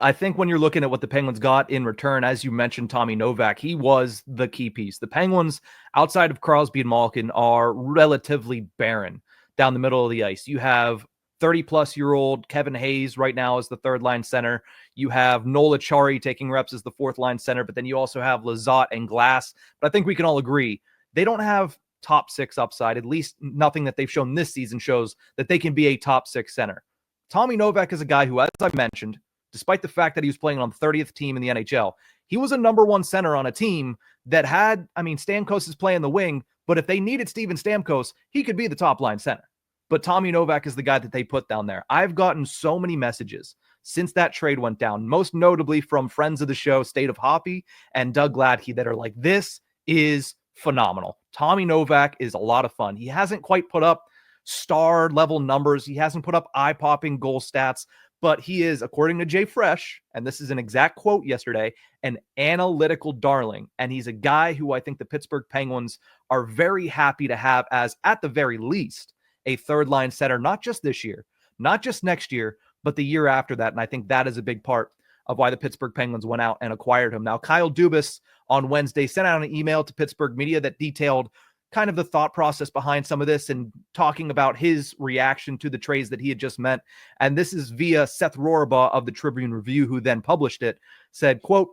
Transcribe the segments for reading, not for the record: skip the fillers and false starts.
I think when you're looking at what the Penguins got in return, as you mentioned, Tommy Novak, he was the key piece. The Penguins, outside of Crosby and Malkin, are relatively barren down the middle of the ice. You have 30-plus-year-old Kevin Hayes right now as the third-line center. You have Nola Chari taking reps as the fourth-line center, but then you also have Lizotte and Glass. But I think we can all agree they don't have top six upside. At least nothing that they've shown this season shows that they can be a top six center. Tommy Novak is a guy who, as I mentioned, despite the fact that he was playing on the 30th team in the NHL, he was a number one center on a team that had, Stamkos is playing the wing, but if they needed Steven Stamkos, he could be the top line center. But Tommy Novak is the guy that they put down there. I've gotten so many messages since that trade went down, most notably from friends of the show, State of Hoppy and Doug Gladkey, that are like, this is phenomenal. Tommy Novak is a lot of fun. He hasn't quite put up star level numbers. He hasn't put up eye-popping goal stats, but he is, according to Jay Fresh, and this is an exact quote yesterday, an analytical darling. And he's a guy who I think the Pittsburgh Penguins are very happy to have as, at the very least, a third-line center, not just this year, not just next year, but the year after that. And I think that is a big part of why the Pittsburgh Penguins went out and acquired him. Now, Kyle Dubas on Wednesday sent out an email to Pittsburgh media that detailed kind of the thought process behind some of this and talking about his reaction to the trades that he had just met. And this is via Seth Rorabaugh of the Tribune Review, who then published it, said, quote,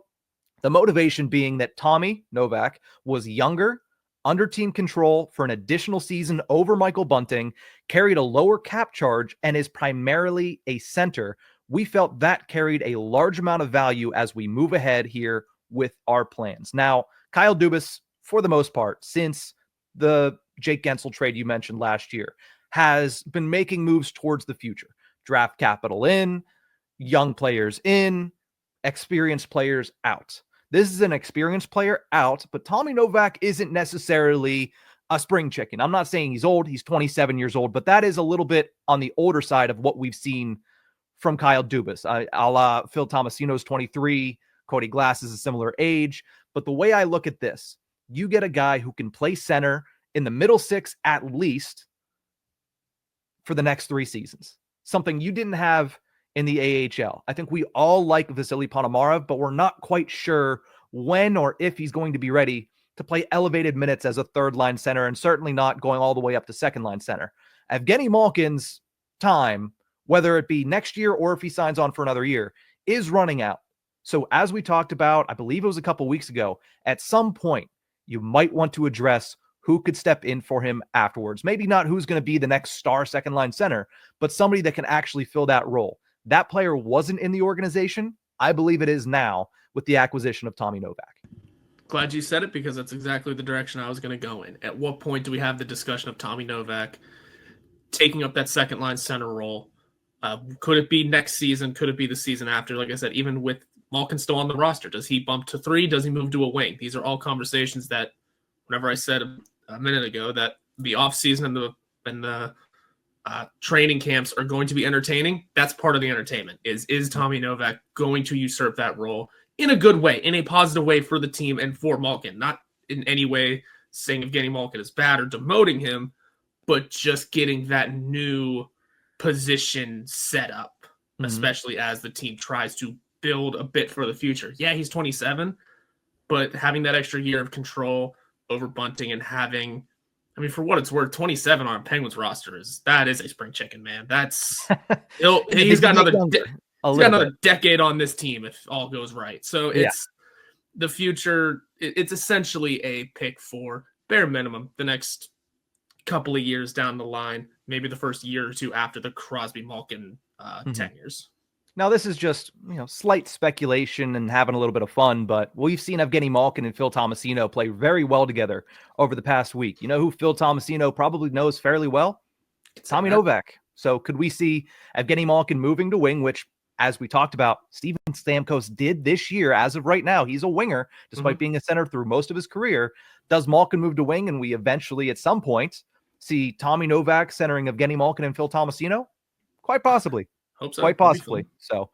the motivation being that Tommy Novak was younger, under team control for an additional season over Michael Bunting, carried a lower cap charge, and is primarily a center. We felt that carried a large amount of value as we move ahead here with our plans. Now, Kyle Dubas, for the most part, since the Jake Gensel trade you mentioned last year, has been making moves towards the future. Draft capital in, young players in, experienced players out. This is an experienced player out, but Tommy Novak isn't necessarily a spring chicken. I'm not saying he's old. He's 27 years old, but that is a little bit on the older side of what we've seen from Kyle Dubas. A la Phil Tomasino's 23. Cody Glass is a similar age. But the way I look at this, you get a guy who can play center in the middle six at least for the next 3 seasons. Something you didn't have in the AHL. I think we all like Vasily Ponomarev, but we're not quite sure when or if he's going to be ready to play elevated minutes as a third-line center, and certainly not going all the way up to second-line center. Evgeni Malkin's time, whether it be next year or if he signs on for another year, is running out. So as we talked about, I believe it was a couple weeks ago, at some point, you might want to address who could step in for him afterwards. Maybe not who's going to be the next star second-line center, but somebody that can actually fill that role. That player wasn't in the organization. I believe it is now with the acquisition of Tommy Novak. Glad you said it, because that's exactly the direction I was going to go in. At what point do we have the discussion of Tommy Novak taking up that second-line center role? Could it be next season? Could it be the season after? Like I said, even with Malkin still on the roster, does he bump to 3? Does he move to a wing? These are all conversations that, whenever I said a minute ago that the offseason and the training camps are going to be entertaining, that's part of the entertainment. Is Tommy Novak going to usurp that role in a good way, in a positive way for the team and for Malkin? Not in any way saying Evgeni Malkin is bad or demoting him, but just getting that new position set up, especially as the team tries to build a bit for the future. Yeah, he's 27, but having that extra year of control over Bunting and having, for what it's worth, 27 on a Penguins roster is a spring chicken, man. That's he's got another decade on this team if all goes right. So it's the future. It's essentially a pick for bare minimum the next couple of years down the line, maybe the first year or two after the Crosby Malkin tenures. Now, this is just, slight speculation and having a little bit of fun, but we've seen Evgeni Malkin and Phil Tomasino play very well together over the past week. You know who Phil Tomasino probably knows fairly well? Tommy Novak. So could we see Evgeni Malkin moving to wing, which, as we talked about, Steven Stamkos did this year. As of right now, he's a winger, despite being a center through most of his career. Does Malkin move to wing, and we eventually, at some point, see Tommy Novak centering Evgeni Malkin and Phil Tomasino? Quite possibly. Hope so. Quite possibly. So